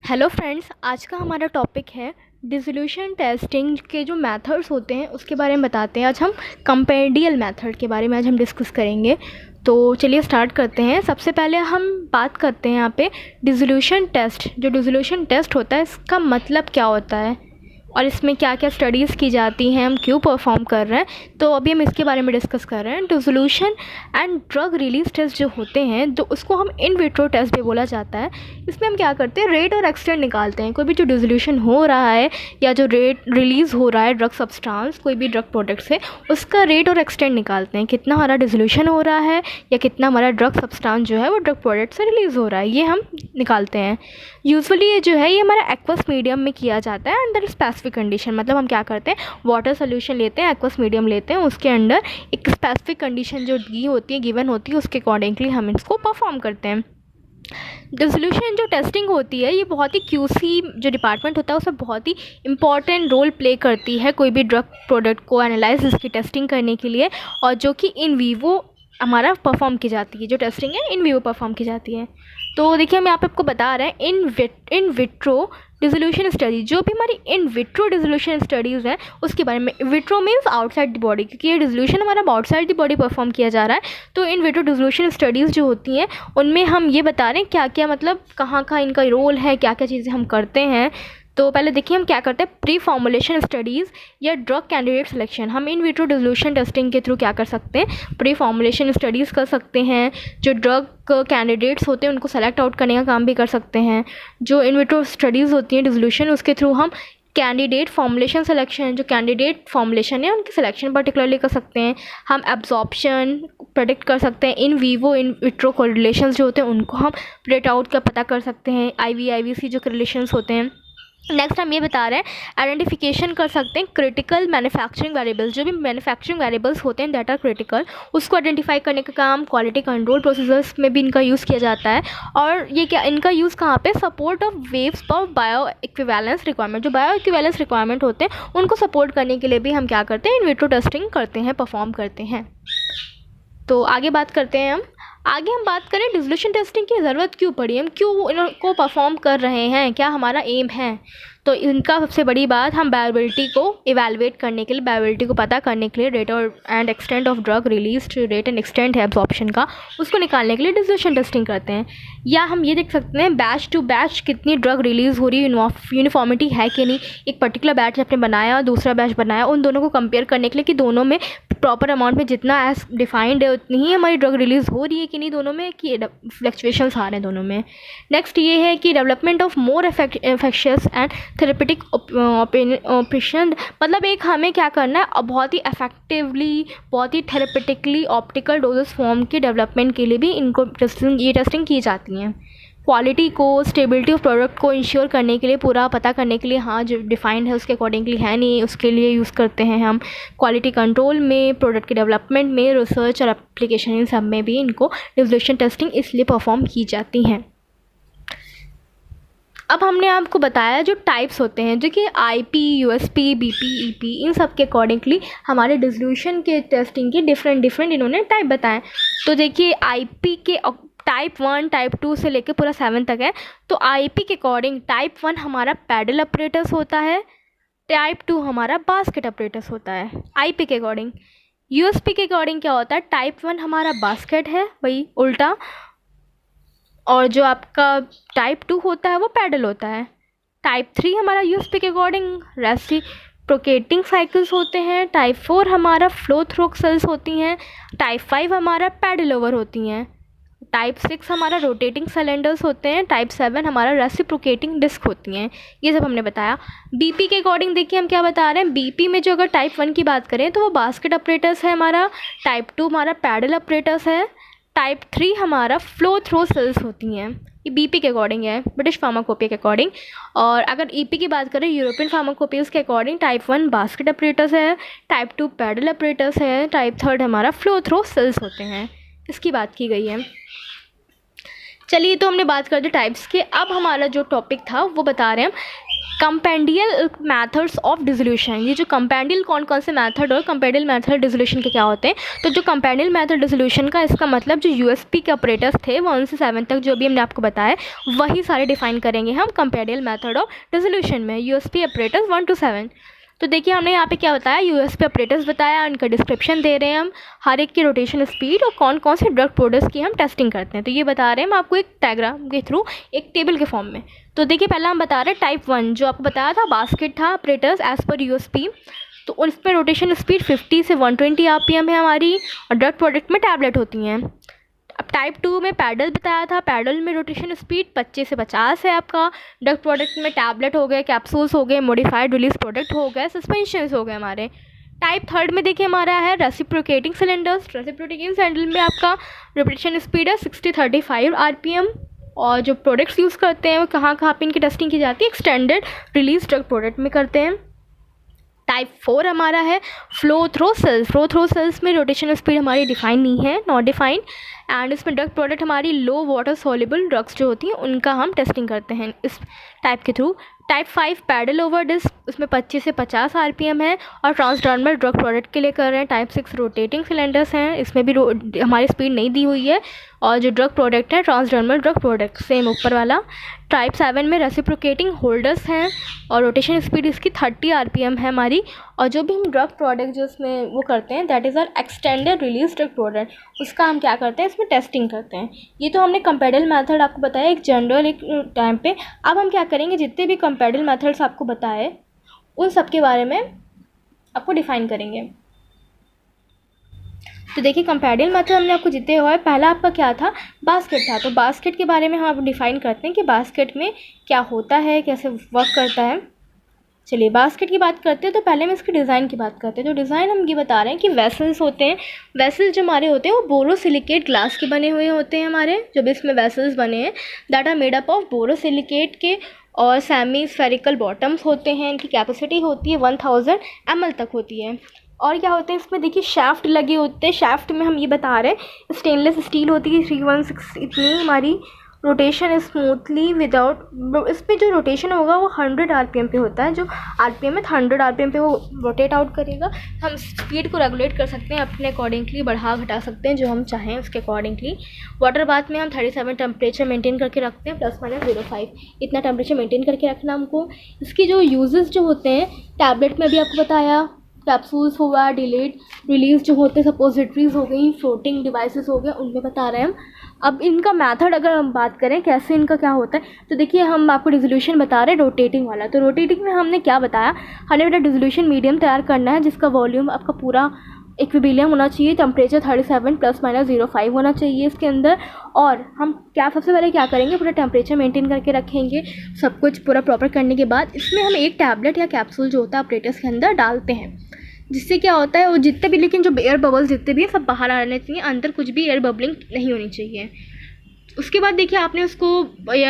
Hello friends, आज का हमारा टॉपिक है डिसोल्यूशन टेस्टिंग के जो मेथड्स होते हैं उसके बारे में बताते हैं। आज हम कंपेरिडियल मेथड के बारे में आज हम डिस्कस करेंगे। तो चलिए स्टार्ट करते हैं। सबसे पहले हम बात करते हैं यहाँ पे डिसोल्यूशन टेस्ट। जो डिसोल्यूशन टेस्ट होता है इसका मतलब क्या होता है और इसमें क्या क्या स्टडीज़ की जाती हैं, हम क्यों परफॉर्म कर रहे हैं, तो अभी हम इसके बारे में डिस्कस कर रहे हैं। Dissolution and drug release test जो होते हैं, जो उसको हम इन विट्रो टेस्ट भी बोला जाता है। इसमें हम क्या करते हैं, रेट और एक्सटेंट निकालते हैं। कोई भी जो डिसोल्यूशन हो रहा है या जो रेट रिलीज़ हो रहा है ड्रग सब्सटेंस, कोई भी ड्रग प्रोडक्ट से, उसका रेट और एक्सटेंट निकालते हैं। कितना हमारा डिसोल्यूशन हो रहा है या कितना हमारा ड्रग सब्सटेंस जो है वो ड्रग प्रोडक्ट से रिलीज़ हो रहा है, ये हम निकालते हैं। यूजुअली ये जो है ये हमारा एक्वस मीडियम में किया जाता है अंडर स्पेसिफिक कंडीशन। मतलब हम क्या करते हैं, वाटर सोल्यूशन लेते हैं, एक्वस मीडियम लेते हैं, उसके अंडर एक स्पेसिफिक कंडीशन जो दी होती है, गिवन होती है, उसके अकॉर्डिंगली हम इसको परफॉर्म करते हैं। डिसोल्यूशन जो टेस्टिंग होती है ये बहुत ही क्यूसी जो डिपार्टमेंट होता है उसमें बहुत ही इंपॉर्टेंट रोल प्ले करती है कोई भी ड्रग प्रोडक्ट को एनालाइज इसकी टेस्टिंग करने के लिए, और जो कि इन वीवो हमारा परफॉर्म की जाती है। जो टेस्टिंग है इन वीवो परफॉर्म की जाती है। तो देखिए हम यहाँ पे आपको बता रहे हैं इन विट्रो डिसोल्यूशन स्टडी। जो भी हमारी इन विट्रो डिसोल्यूशन स्टडीज़ हैं उसके बारे में, vitro means outside the body, क्योंकि ये डिसोल्यूशन हमारा आउटसाइड द बॉडी परफॉर्म किया जा रहा है। तो इन विट्रो डिसोल्यूशन स्टडीज़ जो होती हैं उनमें हम ये बता रहे हैं क्या क्या, मतलब कहाँ कहाँ इनका रोल है, क्या क्या चीज़ें हम करते हैं। तो पहले देखिए हम क्या करते हैं, प्री फॉर्मुलेशन स्टडीज़ या ड्रग कैंडिडेट सिलेक्शन। हम इन विट्रो डिसोल्यूशन टेस्टिंग के थ्रू क्या कर सकते हैं, प्री फॉर्मुलेशन स्टडीज़ कर सकते हैं। जो ड्रग कैंडिडेट्स होते हैं उनको सेलेक्ट आउट करने का काम भी कर सकते हैं। जो इन विट्रो स्टडीज़ होती हैं डिसोल्यूशन, उसके थ्रू हम कैंडिडेट फॉर्मुलेशन सिलेक्शन, जो कैंडिडेट फॉर्मुलेशन है उनकी सिलेक्शन पर्टिकुलरली कर सकते हैं। हम एब्जॉर्प्शन प्रेडिक्ट कर सकते हैं। In vivo in vitro correlations जो होते हैं उनको हम प्रेडिक्ट आउट का पता कर सकते हैं। IVC जो कोरिलेशंस होते हैं। नेक्स्ट हम ये बता रहे हैं, आइडेंटिफिकेशन कर सकते हैं क्रिटिकल मैन्युफैक्चरिंग वेरिएबल्स। जो भी मैन्युफैक्चरिंग वेरिएबल्स होते हैं दैट आर क्रिटिकल, उसको आइडेंटिफाई करने का काम क्वालिटी कंट्रोल प्रोसीजर्स में भी इनका यूज़ किया जाता है। और ये क्या, इनका यूज़ कहाँ पे, support of waves for bio equivalence requirement. जो बायो इक्विवेलेंस रिक्वायरमेंट होते हैं उनको सपोर्ट करने के लिए भी हम क्या करते हैं, इन विट्रो टेस्टिंग करते हैं, परफॉर्म करते हैं। तो आगे बात करते हैं हम बात करें डिसोल्यूशन टेस्टिंग की ज़रूरत क्यों पड़ी, हम क्यों इनको परफॉर्म कर रहे हैं, क्या हमारा एम है। तो इनका सबसे बड़ी बात, हम बायोबिलिटी को इवैल्यूएट करने के लिए, बायोबिलिटी को पता करने के लिए, rate and extent of drug release, rate and extent है एब्जॉर्प्शन का, उसको निकालने के लिए डिसोल्यूशन टेस्टिंग करते हैं। या हम ये देख सकते हैं बैच टू बैच कितनी ड्रग रिलीज़ हो रही है, यूनिफॉर्मिटी है कि नहीं। एक पर्टिकुलर बैच आपने बनाया, दूसरा बैच बनाया, उन दोनों को कंपेयर करने के लिए कि दोनों में प्रॉपर अमाउंट में जितना एज डिफाइंड है उतनी ही हमारी ड्रग रिलीज़ हो रही है कि नहीं दोनों में, कि फ्लक्चुएशंस आ रहे हैं दोनों में। नेक्स्ट ये है कि development of more efficacious and therapeutic operation. मतलब एक हमें क्या करना है, बहुत ही इफेक्टिवली, बहुत ही थेरेपेटिकली ऑप्टिकल डोजेस फॉर्म के डेवलपमेंट के लिए भी इनको टेस्टिंग की जाती हैं। क्वालिटी को, स्टेबिलिटी ऑफ प्रोडक्ट को इंश्योर करने के लिए, पूरा पता करने के लिए, हाँ जो डिफाइंड है उसके अकॉर्डिंगली है नहीं, उसके लिए यूज़ करते हैं हम। क्वालिटी कंट्रोल में, प्रोडक्ट के डेवलपमेंट में, रिसर्च और एप्लीकेशन, इन सब में भी इनको डिसोल्यूशन टेस्टिंग इसलिए परफॉर्म की जाती हैं। अब हमने आपको बताया जो टाइप्स होते हैं, जो कि IP, USP, BP, EP, इन सब के अकॉर्डिंगली हमारे डिसोल्यूशन के टेस्टिंग के डिफरेंट इन्होंने टाइप बताएं। तो देखिए IP के टाइप 1, टाइप 2 से लेकर पूरा 7 तक है। तो IP के अकॉर्डिंग टाइप 1 हमारा पैडल ऑपरेटस होता है, टाइप 2 हमारा बास्केट ऑपरेटस होता है IP के अकॉर्डिंग। USP के अकॉर्डिंग क्या होता है, टाइप 1 हमारा बास्केट है, वही उल्टा, और जो आपका टाइप 2 होता है वो पैडल होता है। टाइप 3 हमारा USP के अकॉर्डिंग रेसिप्रोकेटिंग साइकिल्स होते हैं। टाइप 4 हमारा फ्लो थ्रू सेल्स होती हैं। टाइप 5 हमारा पैडल ओवर होती हैं। टाइप 6 हमारा रोटेटिंग सिलेंडर्स होते हैं। टाइप 7 हमारा रेसिप्रोकेटिंग डिस्क होती हैं। ये सब हमने बताया। BP के अकॉर्डिंग देखिए हम क्या बता रहे हैं, BP में जो अगर टाइप 1 की बात करें तो वो बास्केट ऑपरेटर्स है हमारा। टाइप 2 हमारा पैडल ऑपरेटर्स है। टाइप 3 हमारा फ्लो थ्रो सेल्स होती हैं। ये BP के अकॉर्डिंग है, ब्रिटिश फार्माकोपिया के अकॉर्डिंग। और अगर EP की बात करें यूरोपियन फार्माकोपियाज के अकॉर्डिंग, टाइप 1 बास्केट ऑपरेटर्स है, टाइप 2 पैडल ऑपरेटर्स है, टाइप 3 हमारा फ्लो थ्रो सेल्स होते हैं। इसकी बात की गई है। चलिए तो हमने बात कर दी टाइप्स के। अब हमारा जो टॉपिक था वो बता रहे हैं हम कंपेंडियल मैथड्स ऑफ डिसोल्यूशन, ये जो कंपेंडियल कौन कौन से मैथड और कंपेंडियल मैथड डिसोल्यूशन के क्या होते हैं। तो जो कंपेंडियल मैथड डिसोल्यूशन का इसका मतलब जो यूएसपी के ऑपरेटर्स थे 1 से 7 तक जो भी हमने आपको बताया वही सारे डिफाइन करेंगे हम कंपेंडियल मैथड ऑफ डिसोल्यूशन में, यूएसपी ऑपरेटर्स 1 to 7। तो देखिए हमने यहाँ पे क्या बताया, यूएसपी ऑपरेटर्स बताया, उनका डिस्क्रिप्शन दे रहे हैं हम, हर एक की रोटेशन स्पीड और कौन कौन से ड्रग प्रोडक्ट्स की हम टेस्टिंग करते हैं। तो ये बता रहे हैं हम आपको एक डायग्राम के थ्रू, एक टेबल के फॉर्म में। तो देखिए पहला हम बता रहे हैं टाइप 1 जो आपको बताया था बास्केट था ऑपरेटर्स एज पर यूएसपी, तो उस पर रोटेशन स्पीड 50 से 120 आरपीएम है हमारी, और ड्रग प्रोडक्ट में टैबलेट होती हैं। अब टाइप 2 में पैडल बताया था, पैडल में रोटेशन स्पीड 25 से 50 है आपका, ड्रग प्रोडक्ट में टैबलेट हो गए, कैप्सूल्स हो गए, मॉडिफाइड रिलीज प्रोडक्ट हो गए, सस्पेंशंस हो गए हमारे। टाइप 3 में देखिए हमारा है रेसिप्रोकेटिंग सिलेंडर्स, रेसिप्रोकेटिंग सिलेंडर में आपका रोटेशन स्पीड है 60-35 आरपीएम, और जो प्रोडक्ट्स यूज़ करते हैं वो कहाँ कहाँ पे इनकी टेस्टिंग की जाती है, एक्सटेंडेड रिलीज ड्रग प्रोडक्ट में करते हैं। टाइप 4 हमारा है flow through cells, flow through cells में रोटेशन स्पीड हमारी डिफाइन नहीं है, नॉट डिफाइंड, एंड इसमें ड्रग प्रोडक्ट हमारी लो वाटर सॉल्युबल ड्रग्स जो होती हैं उनका हम टेस्टिंग करते हैं इस टाइप के through. Type 5 paddle over disc, उसमें 25 से 50 आरपीएम है और ट्रांसडर्मल ड्रग प्रोडक्ट के लिए कर रहे हैं। टाइप 6 रोटेटिंग सिलेंडर्स हैं, इसमें भी हमारी स्पीड नहीं दी हुई है, और जो ड्रग प्रोडक्ट है ट्रांसडर्मल ड्रग प्रोडक्ट सेम ऊपर वाला। टाइप 7 में रेसिप्रोकेटिंग होल्डर्स हैं और रोटेशन स्पीड इसकी 30 आरपीएम है हमारी, और जो भी हम ड्रग प्रोडक्ट जो इसमें वो करते हैं that is are extended release drug product, उसका हम क्या करते हैं इसमें टेस्टिंग करते हैं। ये तो हमने कंपेंडियल मेथड आपको बताया एक जनरल एक टाइम पे। अब हम क्या करेंगे, जितने भी कंपेंडियल मेथड्स आपको बताए उन सब के बारे में आपको डिफाइन करेंगे। तो देखिए कंपेंडियल मेथड हमने आपको जितने हुआ है, पहला आपका क्या था, बास्केट था। तो बास्केट के बारे में हम आप डिफ़ाइन करते हैं कि बास्केट में क्या होता है, कैसे वर्क करता है। चलिए बास्केट की बात करते हैं, तो पहले हम इसके डिज़ाइन की बात करते हैं। तो डिज़ाइन हम ये बता रहे हैं कि वेसल्स होते हैं, वेसल्स जो हमारे होते हैं वो बोरोसिलिकेट ग्लास के बने हुए होते हैं हमारे, जो भी इसमें वेसल्स बने हैं that are made up of borosilicate के, और सेमी स्फेरिकल बॉटम्स होते हैं। इनकी कैपेसिटी होती है 1000 ml तक होती है। और क्या होते हैं इसमें, देखिए शाफ्ट लगे होते हैं, शाफ्ट में हम ये बता रहे हैं स्टेनलेस स्टील होती है 316, इतनी हमारी रोटेशन स्मूथली विदाउट, इस पर जो रोटेशन होगा वो 100 आरपीएम पे होता है, जो आरपीएम है 100 आरपीएम पे वो रोटेट आउट करेगा। हम स्पीड को रेगुलेट कर सकते हैं अपने अकॉर्डिंगली, बढ़ा घटा सकते हैं जो हम चाहें उसके अकॉर्डिंगली। वाटर बाथ में हम 37 टेम्परेचर मेंटेन करके रखते हैं, ±05 इतना टेम्परेचर मेंटेन करके रखना हमको। इसकी जो यूजेस जो होते हैं, टैबलेट में भी आपको बताया, कैप्सूल्स हुआ, डिलेड रिलीज जो होते हैं, सपोजिटरीज हो गई, फ्लोटिंग डिवाइसेस हो गए, उनमें बता रहे हैं हम। अब इनका मेथड अगर हम बात करें कैसे इनका क्या होता है, तो देखिए हम आपको डिसोल्यूशन बता रहे हैं रोटेटिंग वाला। तो रोटेटिंग में हमने क्या बताया, हमें बेटा डिसोल्यूशन मीडियम तैयार करना है जिसका वॉल्यूम आपका पूरा इक्विलिब्रियम होना चाहिए, टेम्परेचर 37 ±05 होना चाहिए इसके अंदर। और हम क्या सबसे पहले क्या करेंगे, पूरा टेम्परेचर मेंटेन करके रखेंगे, सब कुछ पूरा प्रॉपर करने के बाद इसमें हम एक टैबलेट या कैप्सूल जो होता है ऑपरेटर्स के अंदर डालते हैं, जिससे क्या होता है वो जितने भी, लेकिन जो एयर बबल्स जितने भी हैं सब बाहर आने चाहिए, अंदर कुछ भी एयर बबलिंग नहीं होनी चाहिए। उसके बाद देखिए आपने उसको,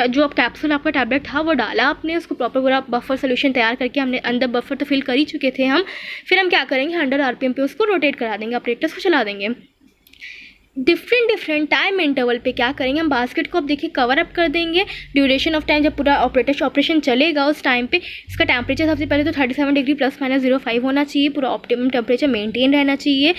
जो आप कैप्सूल आपका टैबलेट था वो डाला आपने, उसको प्रॉपर पूरा बफर सोल्यूशन तैयार करके हमने अंदर बफर तो फिल कर ही चुके थे हम। फिर हम क्या करेंगे 100 आरपीएम पे उसको रोटेट करा देंगे, ऑपरेटर्स को चला देंगे। डिफरेंट टाइम इंटरवल पे क्या करेंगे हम, बास्केट को अब देखिए कवर अप कर देंगे। ड्यूरेशन ऑफ टाइम जब पूरा ऑपरेशन चलेगा उस टाइम पे इसका टेम्परेचर सबसे पहले तो 37 डिग्री ±05 होना चाहिए, पूरा ऑप्टिमम टेम्परेचर मेंटेन रहना चाहिए।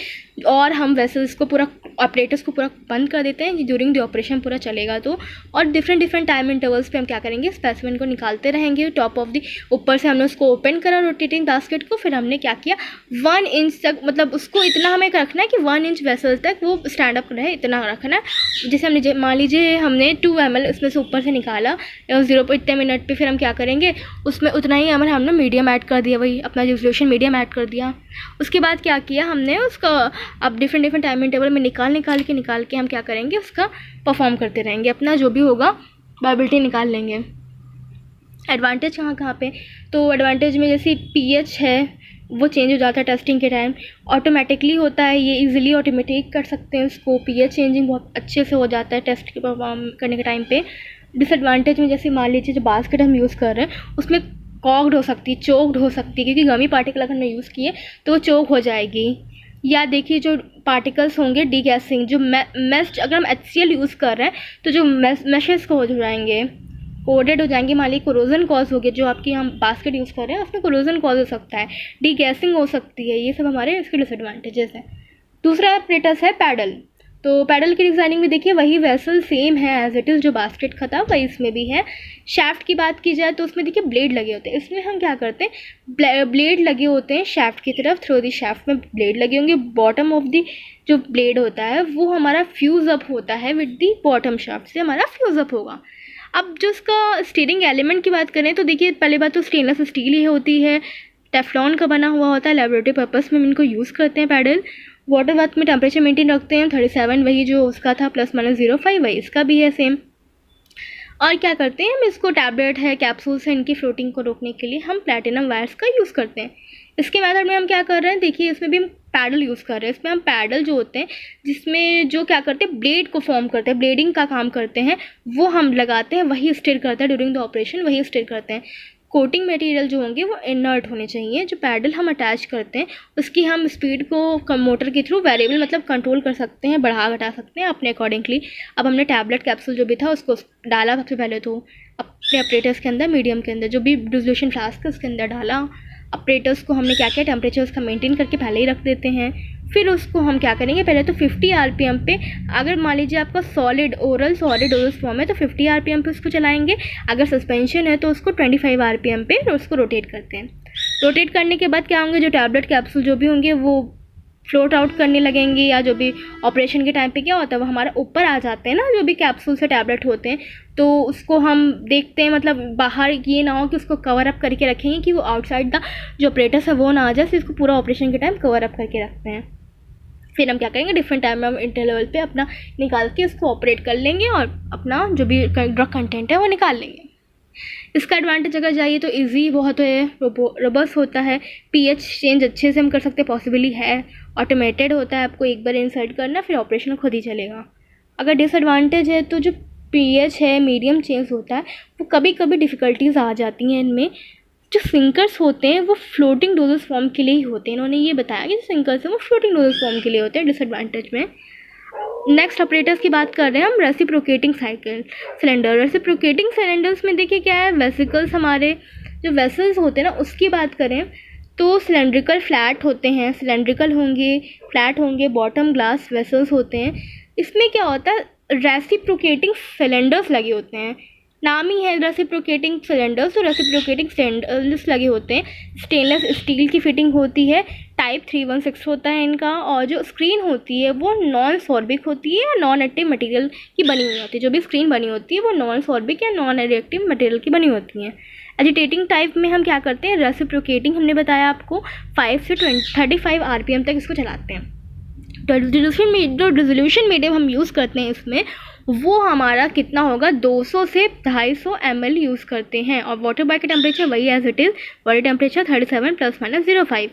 और हम वेसल्स को पूरा, ऑपरेटर्स को पूरा बंद कर देते हैं ड्यूरिंग द ऑपरेशन पूरा चलेगा तो। और डिफरेंट टाइम इंटरवल्स पे हम क्या करेंगे, स्पेसिमेन को निकालते रहेंगे टॉप ऑफ द, ऊपर से हमने उसको ओपन करा रोटेटिंग बास्केट को, फिर हमने क्या किया 1 इंच तक, मतलब उसको इतना हमें रखना है कि 1 इंच वेसल तक वो स्टैंड अप रहे, इतना रखना है। जैसे हमने मान लीजिए हमने 2 ml उसमें से ऊपर से निकाला 0 इतने मिनट पे, फिर हम क्या करेंगे उसमें उतना ही ml हमने मीडियम ऐड कर दिया, वही अपना डिसोल्यूशन मीडियम ऐड कर दिया। उसके बाद क्या किया हमने उसका, अब डिफरेंट टाइम इंटरवल में निकाल के हम क्या करेंगे उसका परफॉर्म करते रहेंगे, अपना जो भी होगा वायबिलिटी निकाल लेंगे। एडवांटेज कहाँ पे, तो एडवांटेज में जैसे पीएच है वो चेंज हो जाता है टेस्टिंग के टाइम, ऑटोमेटिकली होता है, ये इजीली ऑटोमेटिक कर सकते हैं उसको, पीएच चेंजिंग बहुत अच्छे से हो जाता है टेस्ट के परफॉर्म करने के टाइम पे। डिसएडवांटेज में जैसे मान लीजिए जो बास्केट हम यूज़ कर रहे हैं उसमें कॉक्ड हो सकती है, चोक्ड हो सकती है, क्योंकि गमी पार्टिकल अगर हमने यूज़ किए तो वो चोक हो जाएगी। या देखिए जो पार्टिकल्स होंगे डीगैसिंग, जो मेश, अगर हम HCl यूज़ कर रहे हैं तो जो मैशेस को हो जाएंगे, कोडेड हो जाएंगे, मान लीजिए कोरोजन कॉज हो गया, जो आपकी हम बास्केट यूज़ कर रहे हैं उसमें कोरोजन कॉज हो सकता है, डीगैसिंग हो सकती है, ये सब हमारे इसके डिसएडवांटेजेस हैं। दूसरा अपरेटस है पैडल। तो पैडल की डिज़ाइनिंग में देखिए वही वेसल सेम है एज इट इज़, जो बास्केट का था वही इसमें भी है। शैफ्ट की बात की जाए तो उसमें देखिए ब्लेड लगे होते हैं, इसमें हम क्या करते हैं, ब्लेड लगे होते हैं शैफ्ट की तरफ, थ्रू दी शैफ्ट में ब्लेड लगे होंगे, बॉटम ऑफ दी जो ब्लेड होता है वो हमारा फ्यूज़ अप होता है विद दी बॉटम शाफ्ट से हमारा फ्यूज़ अप होगा। अब जो इसका स्टीयरिंग एलिमेंट की बात करें तो देखिए पहली बात तो स्टेनलेस स्टील ही होती है, टेफ्लॉन का बना हुआ होता है, लेबोरेटरी पर्पस में हम इनको यूज़ करते हैं पैडल। वाटर बाथ में टेम्परेचर मेंटेन रखते हैं 37, वही जो उसका था ±05 वही इसका भी है सेम। और क्या करते हैं हम इसको, टैबलेट है, कैप्सूल्स है, इनकी फ्लोटिंग को रोकने के लिए हम प्लैटिनम वायर्स का यूज़ करते हैं। इसके मेथड में हम क्या कर रहे हैं, देखिए इसमें भी हम पैडल यूज़ कर रहे हैं। इसमें हम पैडल जो होते हैं जिसमें जो क्या करते हैं ब्लेड को फॉर्म करते हैं, ब्लेडिंग का काम करते हैं, वो हम लगाते हैं, वही स्टिर करता है ड्यूरिंग द ऑपरेशन, वही स्टिर करते हैं। कोटिंग मटेरियल जो होंगे वो इनर्ट होने चाहिए। जो पैडल हम अटैच करते हैं उसकी हम स्पीड को मोटर के थ्रू वेरिएबल मतलब कंट्रोल कर सकते हैं, बढ़ा घटा सकते हैं अपने अकॉर्डिंगली। अब हमने टैबलेट कैप्सूल जो भी था उसको डाला सबसे पहले तो अपने ऑपरेटर्स के अंदर, मीडियम के अंदर, जो भी डिसोल्यूशन फ्लास्क है उसके अंदर डाला। ऑपरेटर्स को हमने क्या किया, टेम्परेचर उसका मेंटेन करके पहले ही रख देते हैं। फिर उसको हम क्या करेंगे, पहले तो 50 RPM पे, अगर मान लीजिए आपका solid oral solid dose form है तो 50 RPM पे उसको चलाएंगे, अगर सस्पेंशन है तो उसको 25 RPM पे उसको रोटेट करते हैं। रोटेट करने के बाद क्या होंगे, जो टैबलेट कैप्सूल जो भी होंगे वो फ्लोट आउट करने लगेंगे, या जो भी ऑपरेशन के टाइम पे क्या होता है वो हमारा ऊपर आ जाते हैं ना, जो भी कैप्सूल से टैबलेट होते हैं, तो उसको हम देखते हैं, मतलब बाहर ये ना हो कि उसको कवर अप करके रखेंगे कि वो आउटसाइड द जो ऑपरेटर्स है वो ना आ जाए, फिर इसको पूरा ऑपरेशन के टाइम कवर अप करके रखते हैं। फिर हम क्या करेंगे, डिफरेंट टाइम में हम इंटरवल पे अपना निकाल के इसको ऑपरेट कर लेंगे और अपना जो भी ड्रग कंटेंट है वो निकाल लेंगे। इसका एडवांटेज अगर जाइए तो इजी बहुत है, रोबस्ट होता है, पीएच चेंज अच्छे से हम कर सकते हैं, पॉसिबली है, ऑटोमेटेड होता है, आपको एक बार इंसर्ट करना फिर ऑपरेशन खुद ही चलेगा। अगर डिसएडवांटेज है तो जो पीएच है मीडियम चेंज होता है, वो कभी कभी डिफ़िकल्टीज आ जाती हैं इनमें। जो सिंकर्स होते हैं वो फ्लोटिंग डोजेस फॉर्म के लिए ही होते हैं, इन्होंने ये बताया कि जो सिंकर्स हैं वो फ्लोटिंग डोजेस फॉर्म के लिए होते हैं डिसएडवांटेज में। नेक्स्ट ऑपरेटर्स की बात कर रहे हैं हम, reciprocating cycle cylinder. Reciprocating cylinders में देखिए क्या है, वेसिकल्स हमारे जो वेसल्स होते हैं ना उसकी बात करें तो सिलेंड्रिकल फ्लैट होते हैं, सिलेंड्रिकल होंगे, फ्लैट होंगे, बॉटम ग्लास वेसल्स होते हैं। इसमें क्या होता है, रेसिप्रोकेटिंग सिलेंडर्स लगे होते हैं, नाम ही है रेसिप्रोकेटिंग सिलेंडर्स, तो रेसिप्रोकेटिंग सिलेंडर्स लगे होते हैं। स्टेनलेस स्टील की फिटिंग होती है, टाइप 316 होता है इनका, और जो स्क्रीन होती है वो नॉन सॉर्बिक होती है या नॉन एक्टिव मटेरियल की बनी हुई होती है। जो भी स्क्रीन बनी होती है वो नॉन सॉर्बिक या नॉन रिएक्टिव मटेरियल की बनी होती हैं। एजिटेटिंग टाइप में हम क्या करते हैं, रेसिप्रोकेटिंग हमने बताया आपको 5 से 35 RPM तक इसको चलाते हैं। जो डिसोल्यूशन मीडियम हम यूज़ करते हैं इसमें वो हमारा कितना होगा, 200 से 250 ml यूज़ करते हैं, और वाटर बाय का टेम्परेचर वही as it is, body temperature 37 ±05।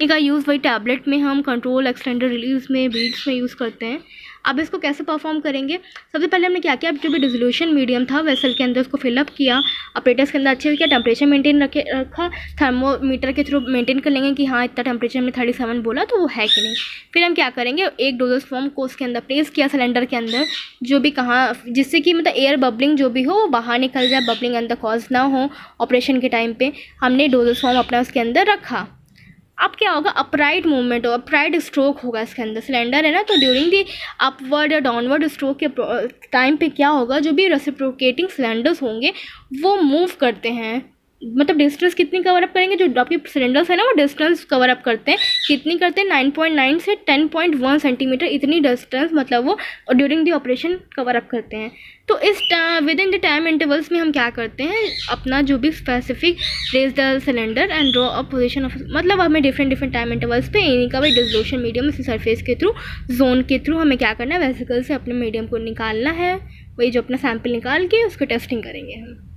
इनका यूज़ वही टैबलेट में हम कंट्रोल, एक्सटेंडर रिलीज में, बीड्स में यूज़ करते हैं। अब इसको कैसे परफॉर्म करेंगे, सबसे पहले हमने क्या किया, जो भी डिसोल्यूशन मीडियम था वेसल के अंदर उसको फिलअप किया, ऑपरेटर्स के अंदर अच्छे से किया, टेम्परेचर मेंटेन रखा, थर्मोमीटर के थ्रू मेंटेन कर लेंगे कि हाँ इतना टेम्परेचर हमने 37 बोला तो वो है कि नहीं। फिर हम क्या करेंगे, एक डोजेस फॉर्म को उसके अंदर प्लेस किया सिलेंडर के अंदर, जो भी कहाँ जिससे कि मतलब एयर बबलिंग जो भी हो वो बाहर निकल जाए, बबलिंग अंदर कॉज ना हो ऑपरेशन के टाइम पे। हमने डोजेस फॉर्म अपना उसके अंदर रखा। अब क्या होगा, अपराइट मूवमेंट हो, अपराइट स्ट्रोक होगा इसके अंदर, सिलेंडर है ना, तो ड्यूरिंग दी अपवर्ड या डाउनवर्ड स्ट्रोक के टाइम पे क्या होगा, जो भी रेसिप्रोकेटिंग सिलेंडर्स होंगे वो मूव करते हैं, मतलब डिस्टेंस कितनी कवर अप करेंगे, जो आपके सिलेंडर्स है ना वो डिस्टेंस कवर अप करते हैं, कितनी करते हैं 9.9 से 10.1 सेंटीमीटर, इतनी डिस्टेंस मतलब वो during the operation cover up करते हैं। तो इस within the time intervals में हम क्या करते हैं, अपना जो भी specific raise the cylinder and draw a position of, मतलब हमें डिफरेंट टाइम इंटरवल्स पे इन्हीं का भी डिसोल्यूशन मीडियम इसी सरफेस के थ्रू, जोन के थ्रू हमें क्या करना है, वेसिकल से अपने मीडियम को निकालना है, वही जो अपना सैंपल निकाल के उसको टेस्टिंग करेंगे हम।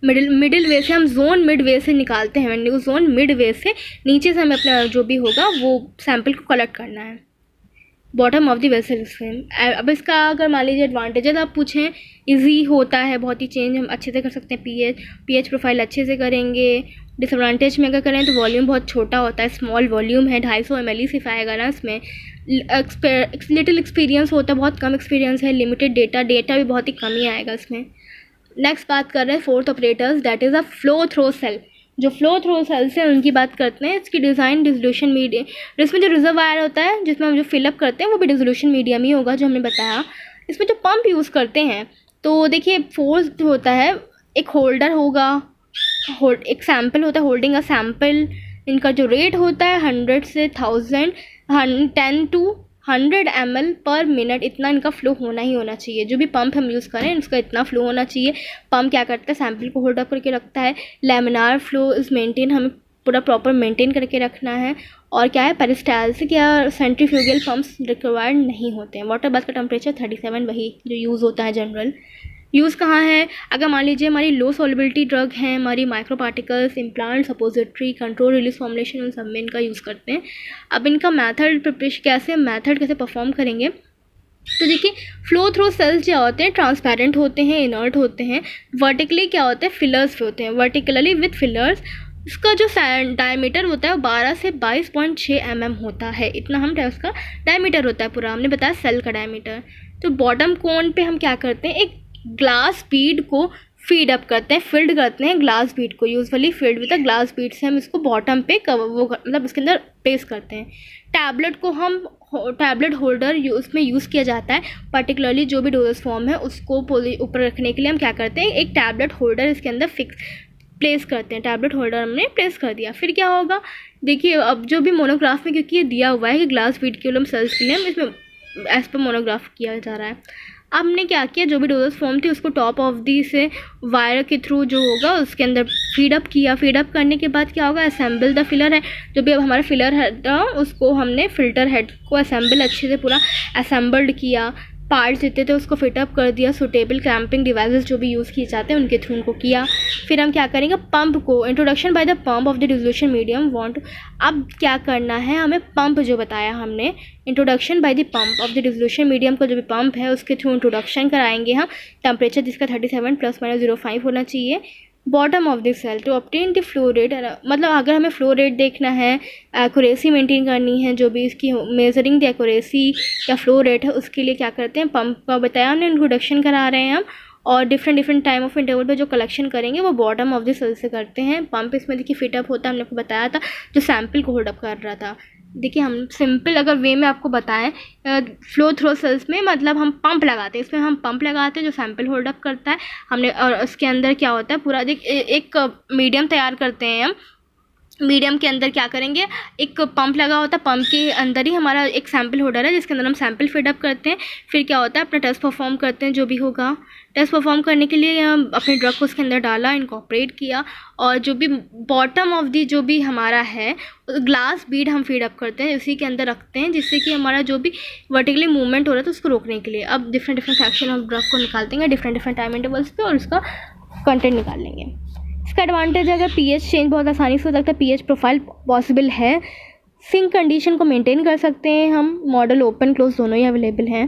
मिडिल वे से हम जोन मिड वे से निकालते हैं, जोन मिड वे से नीचे से हमें अपना जो भी होगा वो सैंपल को कलेक्ट करना है, बॉटम ऑफ द वेसल से। अब इसका अगर मान लीजिए एडवांटेजेस आप पूछें, इजी होता है बहुत ही, चेंज हम अच्छे से कर सकते हैं, पीएच प्रोफाइल अच्छे से करेंगे। डिसएडवांटेज में अगर करें तो वॉल्यूम बहुत छोटा होता है, स्मॉल वॉल्यूम है, 250 ml ही सिर्फ आएगा ना इसमें। लिटिल एक्सपीरियंस होता है, बहुत कम एक्सपीरियंस है, लिमिटेड डेटा भी बहुत ही कम ही आएगा इसमें। नेक्स्ट बात कर रहे हैं fourth operators, that is a flow through cell. जो फ्लो थ्रो सेल्स हैं उनकी बात करते हैं। इसकी डिज़ाइन डिसोल्यूशन मीडियम, इसमें जो रिजर्वायर होता है जिसमें हम जो फिलअप करते हैं वो भी डिसोल्यूशन मीडियम ही होगा जो हमने बताया। इसमें जो पंप यूज़ करते हैं तो देखिए फोर्थ होता है, एक होल्डर होगा, एक सैम्पल होता है, होल्डिंग अ सैम्पल। इनका जो रेट होता है 100 से 1000, 10 to 100 ml पर मिनट, इतना इनका फ़्लो होना ही होना चाहिए। जो भी पंप हम यूज़ करें उसका इतना फ़्लो होना चाहिए। पंप क्या करता है, सैम्पल को होल्ड अप करके रखता है। लैमिनार फ्लो इज़ मेंटेन, हमें पूरा प्रॉपर मेंटेन करके रखना है। और क्या है, पेरिस्टाल्टिक या सेंट्रीफ्यूगल पंप्स रिक्वायर्ड नहीं होते हैं। वाटर बाथ का टेम्परेचर 37 वही जो यूज़ होता है जनरल। यूज़ कहाँ है, अगर मान लीजिए हमारी लो सॉल्युबिलिटी ड्रग है, हमारी micro particles, implant, suppository, control release formulation, उन सब में इनका यूज़ करते हैं। अब इनका मेथड कैसे परफॉर्म करेंगे, तो देखिए फ्लो थ्रू सेल्स जो होते हैं ट्रांसपेरेंट होते हैं, इनर्ट होते हैं। वर्टिकली क्या होते हैं, फिलर्स पे होते हैं, वर्टिकली विथ फिलर्स। इसका जो डायमीटर होता है वो 12 से 22.6 mm होता है। इतना हम उसका डायमीटर होता है पूरा, हमने बताया सेल का डायमीटर। तो बॉटम कोन पे हम क्या करते हैं, एक ग्लास बीड को फीड अप करते हैं, फिल्ड करते हैं ग्लास बीड को, usually filled with a glass Beed से हम इसको बॉटम पे मतलब इसके अंदर प्लेस करते हैं। टैबलेट को हम टैबलेट होल्डर उसमें यूज़ किया जाता है, पर्टिकुलरली जो भी डोजेस फॉर्म है उसको ऊपर रखने के लिए हम क्या करते हैं, एक टैबलेट होल्डर इसके अंदर प्लेस करते हैं। टैबलेट होल्डर हमने प्लेस कर दिया, फिर क्या होगा, देखिए अब जो भी मोनोग्राफ में, क्योंकि ये दिया हुआ है कि ग्लास बीड के हम सेल्स के लिए हम इसमें एज पर मोनोग्राफ किया जा रहा है। अब हमने क्या किया, जो भी डोजेस फॉर्म थी उसको टॉप ऑफ दी से वायर के थ्रू जो होगा उसके अंदर फीड अप किया। फीड अप करने के बाद क्या होगा, असेंबल द फिलर है। जो भी अब हमारा फिलर हेड था उसको हमने फिल्टर हेड को असेंबल अच्छे से पूरा असेंबल्ड किया, पार्ट्स जितने थे उसको फिटअप कर दिया। सुटेबल क्रैम्पिंग डिवाइसेस जो भी यूज़ किए जाते हैं उनके थ्रू उनको किया। फिर हम क्या करेंगे, पंप को introduction by the pump of the dissolution medium want. अब क्या करना है हमें, पंप जो बताया हमने, introduction by the pump of the dissolution medium का जो भी पंप है उसके थ्रू इंट्रोडक्शन कराएंगे हम। टेम्परेचर जिसका 37 ±05 होना चाहिए। Bottom of the cell to obtain the flow rate, मतलब अगर हमें फ्लो रेट देखना है, एक्यूरेसी मेंटेन करनी है, जो भी इसकी मेजरिंग द एक्यूरेसी या फ्लो रेट है, उसके लिए क्या करते हैं, पंप का बताया हमने, इंट्रोडक्शन करा रहे हैं हम। और डिफरेंट टाइम ऑफ इंटरवल पे जो कलेक्शन करेंगे वो बॉटम ऑफ द सेल से करते हैं। पंप इसमें देखिए फिटअप होता है, हमने आपको बताया था, जो सैम्पल को होल्ड अप कर रहा था। देखिए हम सिंपल अगर वे में आपको बताएं, फ्लो थ्रो सेल्स में मतलब हम पंप लगाते हैं, इसमें हम पंप लगाते हैं जो सैंपल होल्ड अप करता है हमने। और उसके अंदर क्या होता है, पूरा एक मीडियम तैयार करते हैं हम। मीडियम के अंदर क्या करेंगे, एक पंप लगा होता है, पंप के अंदर ही हमारा एक सैंपल होल्डर है जिसके अंदर हम सैंपल फिड अप करते हैं। फिर क्या होता है, अपना टेस्ट परफॉर्म करते हैं, जो भी होगा टेस्ट परफॉर्म करने के लिए हम अपने ड्रग को उसके अंदर डाला, इनकॉर्पोरेट किया। और जो भी बॉटम ऑफ दी जो भी हमारा है ग्लास बीड हम फीड अप करते हैं, उसी के अंदर रखते हैं, जिससे कि हमारा जो भी वर्टिकली मूवमेंट हो रहा है तो उसको रोकने के लिए। अब डिफरेंट सेक्शन ऑफ ड्रग को निकालते हैं डिफरेंट टाइम इंटरवल्स पे और उसका कंटेंट निकाल लेंगे। इसका एडवांटेज है, अगर पीएच चेंज बहुत आसानी से हो सकता है, पीएच प्रोफाइल पॉसिबल है, सिंक कंडीशन को मेंटेन कर सकते हैं हम, मॉडल ओपन क्लोज दोनों ही अवेलेबल हैं।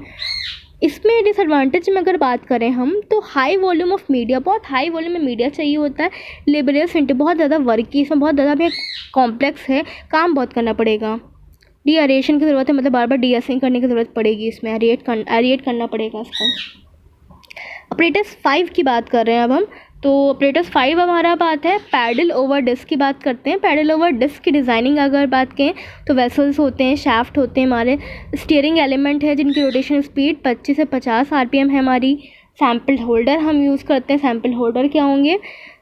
इसमें डिसएडवांटेज में अगर बात करें हम तो हाई वॉल्यूम ऑफ मीडिया, बहुत हाई वॉल्यूम में मीडिया चाहिए होता है। लेबरियस इंटू, बहुत ज़्यादा वर्की, इसमें बहुत ज़्यादा भी कॉम्प्लेक्स है, काम बहुत करना पड़ेगा। डी एरेशन की ज़रूरत है, मतलब बार बार डी एसिंग करने की ज़रूरत पड़ेगी, इसमें एरिएट करना पड़ेगा इसको। ऑपरेटर्स 5 की बात कर रहे हैं अब हम, तो ऑपरेटर्स 5 हमारा बात है पैडल ओवर डिस्क की बात करते हैं। पैडल ओवर डिस्क की डिज़ाइनिंग अगर बात करें तो वेसल्स होते हैं, शाफ्ट होते हैं हमारे, स्टीयरिंग एलिमेंट है जिनकी रोटेशन स्पीड 25 से 50 RPM है हमारी। सैंपल होल्डर हम यूज़ करते हैं। सैंपल होल्डर क्या होंगे,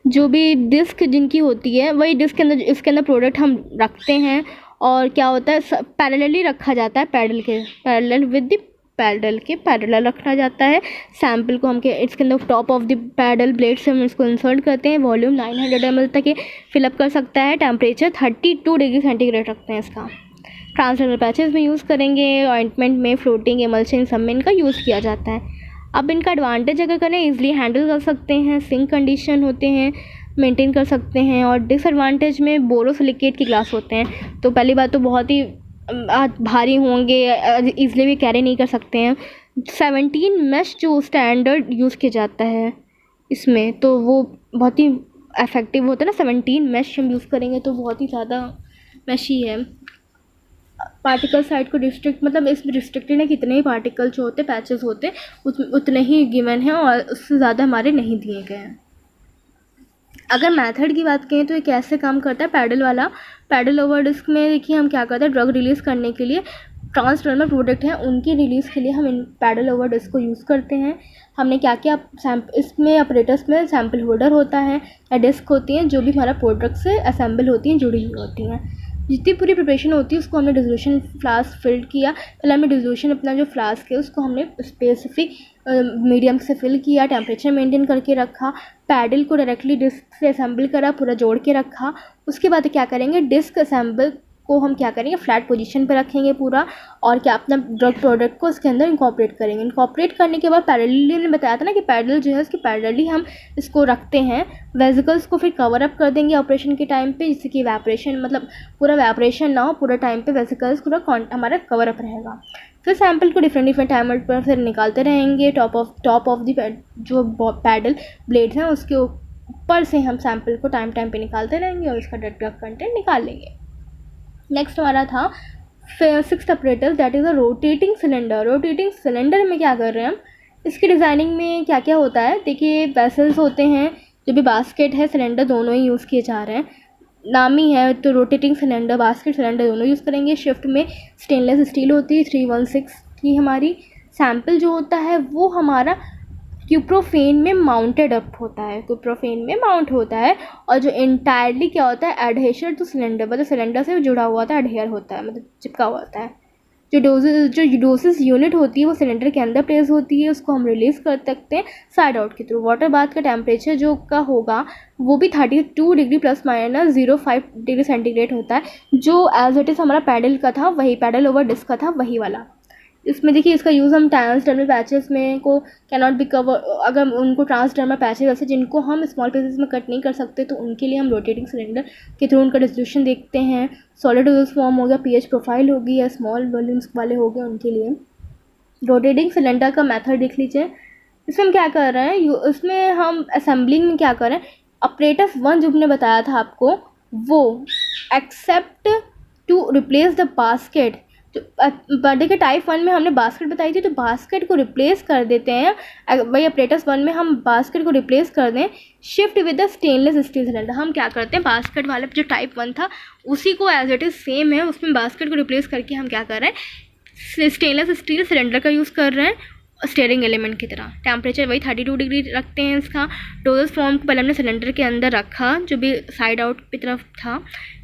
जो भी डिस्क जिनकी होती है वही डिस्क के अंदर, इसके अंदर प्रोडक्ट हम रखते हैं। और क्या होता है, पैरेलली रखा जाता है, पैरेलल विद द पैडल के पैरेलल रखा जाता है। सैंपल को हम इसके अंदर top of the paddle blade से हम इसको इंसर्ट करते हैं। वॉल्यूम 900 ml तक ये फिलअप कर सकता है। टेम्परेचर 32 डिग्री सेंटीग्रेड रखते हैं इसका। ट्रांसडर्मल पैचेस में यूज़ करेंगे, ऑइंटमेंट में, फ्लोटिंग, एमल्शन सब में इनका यूज़ किया जाता है। अब इनका एडवांटेज अगर करें, ईजिली हैंडल कर सकते हैं, सिंक कंडीशन होते हैं, मेंटेन कर सकते हैं। और डिसएडवांटेज में बोरोसिलिकेट के ग्लास होते हैं, तो पहली बात तो बहुत ही भारी होंगे, ईजिली भी कैरी नहीं कर सकते हैं। 17 मैश जो स्टैंडर्ड यूज़ किया जाता है इसमें, तो वो बहुत ही इफेक्टिव होता है ना। 17 मैश हम यूज़ करेंगे तो बहुत ही ज़्यादा मैशी है। पार्टिकल साइज को रिस्ट्रिक्ट, मतलब इस रिस्ट्रिक्टेड है कितने ही पार्टिकल जो होते पैचेस होते उतने ही गिवन हैं और उससे ज़्यादा हमारे नहीं दिए गए हैं। अगर मेथड की बात करें तो ये कैसे काम करता है, पैडल वाला, पैडल ओवर डिस्क में देखिए हम क्या करते हैं, ड्रग रिलीज़ करने के लिए ट्रांसडर्मल प्रोडक्ट हैं उनकी रिलीज़ के लिए हम इन पैडल ओवर डिस्क को यूज़ करते हैं। हमने क्या किया, इसमें ऑपरेटर्स में सैम्पल होल्डर होता है या डिस्क होती हैं जो भी हमारा प्रोडक्ट से असेंबल होती हैं, जुड़ी हुई होती हैं। जितनी पूरी प्रिपरेशन होती है उसको हमने डिसोल्यूशन फ्लास्क फिल किया। पहले हमने डिसोल्यूशन अपना जो फ्लास्क है उसको हमने स्पेसिफिक मीडियम से फिल किया, टेम्परेचर मेंटेन करके रखा, पैडल को डायरेक्टली डिस्क से असेंबल करा, पूरा जोड़ के रखा। उसके बाद क्या करेंगे, डिस्क असेंबल को हम क्या करेंगे, फ्लैट पोजीशन पर रखेंगे पूरा, और क्या अपना ड्रग प्रोडक्ट को उसके अंदर इंकॉर्पोरेट करेंगे। इंकॉर्पोरेट करने के बाद पैरेलली ने बताया था ना कि पैडल जो है उसके पैरेलली हम इसको रखते हैं। वेसिकल्स को फिर कवर अप कर देंगे ऑपरेशन के टाइम पे, जिससे कि इवेपोरेशन, मतलब पूरा इवेपोरेशन ना हो, पूरा टाइम पे वेसिकल्स पूरा हमारा कवर अप रहेगा। फिर सैंपल को डिफरेंट टाइम पर फिर निकालते रहेंगे। टॉप ऑफ द जो पैडल ब्लेड्स हैं उसके ऊपर से हम सैंपल को टाइम पे निकालते रहेंगे और उसका ड्रग कंटेंट निकाल लेंगे। नेक्स्ट हमारा था sixth operator, that is a rotating cylinder. Rotating cylinder में क्या कर रहे हैं हम, इसकी डिज़ाइनिंग में क्या क्या होता है, देखिए वेसल्स होते हैं, जो भी बास्केट है सिलेंडर दोनों ही यूज़ किए जा रहे हैं। नाम ही है तो रोटेटिंग सिलेंडर बास्केट सिलेंडर दोनों यूज़ करेंगे। शिफ्ट में स्टेनलेस स्टील होती है 316 की हमारी। सैम्पल जो होता है वो हमारा क्यूप्रोफेन में माउंटेड अप होता है, क्यूप्रोफेन में माउंट होता है। और जो इंटायरली क्या होता है, एडहेशन टू सिलेंडर, मतलब सिलेंडर से जुड़ा हुआ होता है, एडहेयर होता है, मतलब चिपका हुआ होता है। जो डोसेस यूनिट होती है वो सिलेंडर के अंदर प्लेस होती है, उसको हम रिलीज़ कर सकते हैं साइड आउट के थ्रू। वाटर बाथ का टेम्परेचर जो का होगा वो भी 32 डिग्री +- 0.5 डिग्री सेंटीग्रेड होता है, जो एज इट इज़ हमारा पैडल का था वही, पैडल ओवर डिस्क का था वही वाला। इसमें देखिए इसका यूज़ हम ट्रांसडर्मल पैचेस में को कैनॉट बी कवर, अगर उनको ट्रांसडर्मल पैचेस ऐसे जिनको हम स्मॉल पीसेस में कट नहीं कर सकते तो उनके लिए हम रोटेटिंग सिलेंडर के थ्रू उनका डिस्ट्रीब्यूशन देखते हैं। सॉलिड डोज फॉर्म हो गया, पीएच प्रोफाइल होगी, या स्मॉल वॉल्यूम्स वाले हो गए उनके लिए। रोटेटिंग सिलेंडर का मेथड देख लीजिए। इसमें हम क्या कर रहे हैं, उसमें हम असेंबलिंग में क्या कर रहे हैं, ऑपरेटर 1 जो हमने बताया था आपको वो except to replace the basket. तो बर्थडे के टाइप 1 में हमने बास्केट बताई थी, तो बास्केट को रिप्लेस कर देते हैं वही ऑपरेटर्स 1 में हम बास्केट को रिप्लेस कर दें। Shift with the stainless steel cylinder, हम क्या करते हैं बास्केट वाले जो टाइप 1 था उसी को एज इट इज़ सेम है, उसमें बास्केट को रिप्लेस करके हम क्या कर रहे हैं, स्टेनलेस स्टील सिलेंडर का यूज़ कर रहे हैं स्टीयरिंग एलिमेंट की तरह। टेम्परेचर वही 32 डिग्री रखते हैं इसका। डोजेस फॉर्म को पहले हमने सिलेंडर के अंदर रखा जो भी साइड आउट की तरफ था।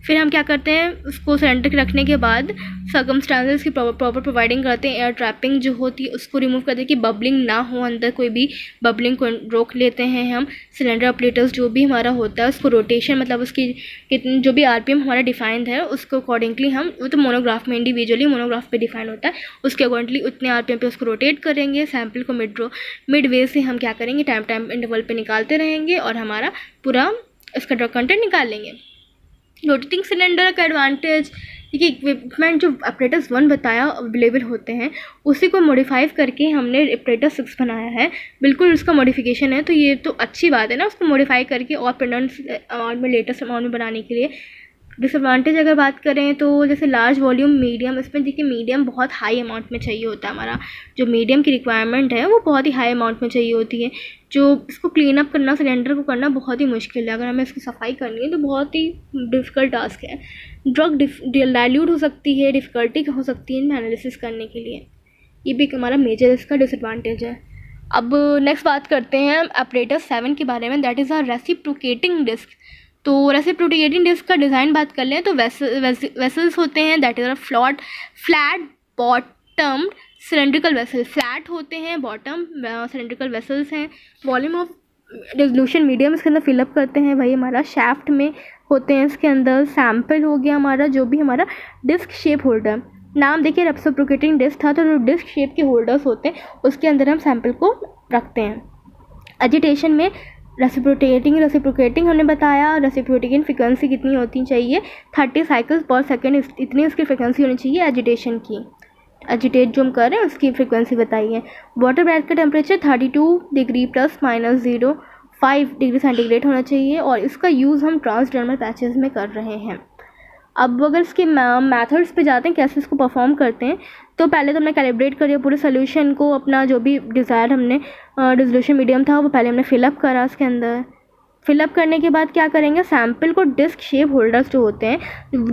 फिर हम क्या करते हैं, उसको सिलेंडर के रखने के बाद सर्कमस्टांसेस की प्रॉपर प्रोवाइडिंग करते हैं। एयर ट्रैपिंग जो होती है उसको रिमूव करते हैं कि बबलिंग ना हो, अंदर कोई भी बबलिंग को रोक लेते हैं हम। सिलेंडर ऑपरेटर्स जो भी हमारा होता है उसको रोटेशन, मतलब उसकी कितनी जो भी आरपीएम हमारा डिफाइंड है उसको अकॉर्डिंगली हम, वो तो मोनोग्राफ में इंडिविजुअली मोनोग्राफ पे डिफाइन होता है, उसके अकॉर्डिंगली उतने आरपीएम पे उसको रोटेट करेंगे। सैंपल को मिड वे से हम क्या करेंगे, टाइम इंटरवल पे निकालते रहेंगे और हमारा पूरा इसका ड्रग कंटेंट निकाल लेंगे। रोटेटिंग सिलेंडर का एडवांटेज, देखिए इक्विपमेंट जो ऑपरेटर्स 1 बताया अवेलेबल होते हैं उसी को मॉडिफाई करके हमने ऑपरेटर 6 बनाया है, बिल्कुल उसका मॉडिफिकेशन है, तो ये तो अच्छी बात है ना, उसको मॉडिफाई करके और प्रोडक्ट्स अमाउंट में, लेटेस्ट अमाउंट में बनाने के लिए। डिसएडवांटेज अगर बात करें तो जैसे लार्ज वॉल्यूम, मीडियम, इसमें देखिए मीडियम बहुत हाई अमाउंट में चाहिए होता है, हमारा जो मीडियम की रिक्वायरमेंट है वो बहुत ही हाई अमाउंट में चाहिए होती है, जो इसको क्लीन अप करना, सिलेंडर को करना बहुत ही मुश्किल है। अगर हमें इसकी सफाई करनी है तो बहुत ही डिफ़िकल्ट टास्क है। ड्रग डाइल्यूट हो सकती है, डिफ़िकल्टी हो सकती है इनमें एनालिसिस करने के लिए, ये भी एक हमारा मेजर इसका डिसएडवांटेज है। अब नेक्स्ट बात करते हैं ऑपरेटर 7 के बारे में, that is a reciprocating disc. तो रेसिप्रोकेटिंग डिस्क का डिज़ाइन बात कर लें तो वेसल्स होते हैं, that is a flat bottomed cylindrical vessel, flat होते हैं, बॉटम सिलेंड्रिकल वेसल्स हैं। वॉल्यूम ऑफ डिसोल्यूशन मीडियम इसके अंदर फिलअप करते हैं, वही हमारा शाफ्ट में होते हैं इसके अंदर। सैम्पल हो गया हमारा जो भी हमारा डिस्क शेप होल्डर, नाम देखिए रेसिप्रोकेटिंग डिस्क था तो जो डिस्क शेप के होल्डर्स होते हैं उसके अंदर हम सैम्पल को रखते हैं। एजिटेशन में रेसिप्रोकेटिंग हमने बताया, रेसिप्रोकेटिंग फ्रिक्वेंसी कितनी होती चाहिए, 30 साइकिल्स पर सेकेंड, इतनी उसकी फ्रिक्वेंसी होनी चाहिए एजिटेशन की। एजिटेट जो हम कर रहे हैं उसकी फ्रिक्वेंसी बताइए। वाटर ब्रेथ का टेम्परेचर 32 डिग्री +- 0.5 डिग्री सेंटीग्रेड होना चाहिए और इसका यूज़ हम ट्रांसडर्मल पैचेस में कर रहे हैं। अब अगर इसके मेथड्स पे जाते हैं कैसे इसको परफॉर्म करते हैं, तो पहले तो हमने कैलिब्रेट करिए पूरे सोल्यूशन को, अपना जो भी डिज़ायर हमने डिसोल्यूशन मीडियम था वो पहले हमने फिलअप करा। उसके अंदर फिलअप करने के बाद क्या करेंगे, सैम्पल को डिस्क शेप होल्डर्स जो होते हैं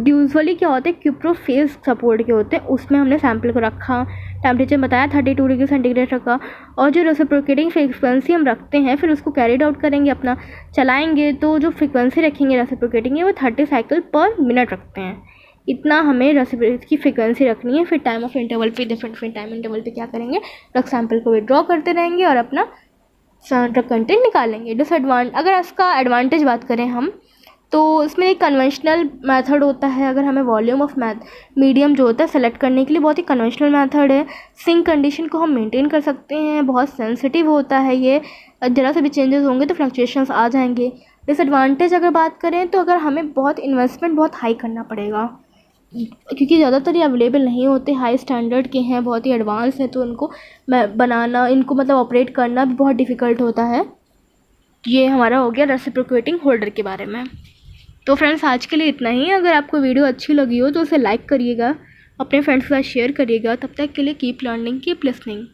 यूजुअली क्या होते हैं क्यूप्रो फेज सपोर्ट के होते हैं, उसमें हमने सैम्पल को रखा, टेम्परेचर बताया 32 डिग्री सेंटीग्रेड रखा, और जो रेसिप्रोकेटिंग फ्रीक्वेंसी हम रखते हैं फिर उसको कैरिड आउट करेंगे, अपना चलाएंगे तो जो फ्रीक्वेंसी रखेंगे रेसिप्रोकेटिंग है वो 30 साइकिल पर मिनट रखते हैं। इतना हमें रेसिप्रोकेटिंग की फ्रीक्वेंसी रखनी है। फिर टाइम ऑफ इंटरवल पे डिफरेंट टाइम इंटरवल पे क्या करेंगे, ड्रग सैम्पल को विड्रॉ करते रहेंगे और अपना ड्रग कंटेंट निकालेंगे। अगर इसका एडवांटेज बात करें हम, तो इसमें एक कन्वेंशनल मेथड होता है। अगर हमें वॉल्यूम ऑफ मीडियम जो होता है सेलेक्ट करने के लिए बहुत ही कन्वेंशनल मेथड है। सिंक कंडीशन को हम मेंटेन कर सकते हैं, बहुत सेंसिटिव होता है ये, ज़रा से भी चेंजेस होंगे तो फ्लक्चुएशंस आ जाएंगे। डिसएडवांटेज अगर बात करें तो अगर हमें बहुत इन्वेस्टमेंट बहुत हाई करना पड़ेगा, क्योंकि ज़्यादातर ये अवेलेबल नहीं होते, हाई स्टैंडर्ड के हैं, बहुत ही एडवांस है, तो इनको बनाना, इनको मतलब ऑपरेट करना भी बहुत डिफ़िकल्ट होता है। ये हमारा हो गया रेसिप्रोकेटिंग होल्डर के बारे में। तो फ्रेंड्स आज के लिए इतना ही। अगर आपको वीडियो अच्छी लगी हो तो उसे लाइक करिएगा, अपने फ्रेंड्स के साथ शेयर करिएगा। तब तक के लिए कीप लर्निंग, कीप लिसनिंग।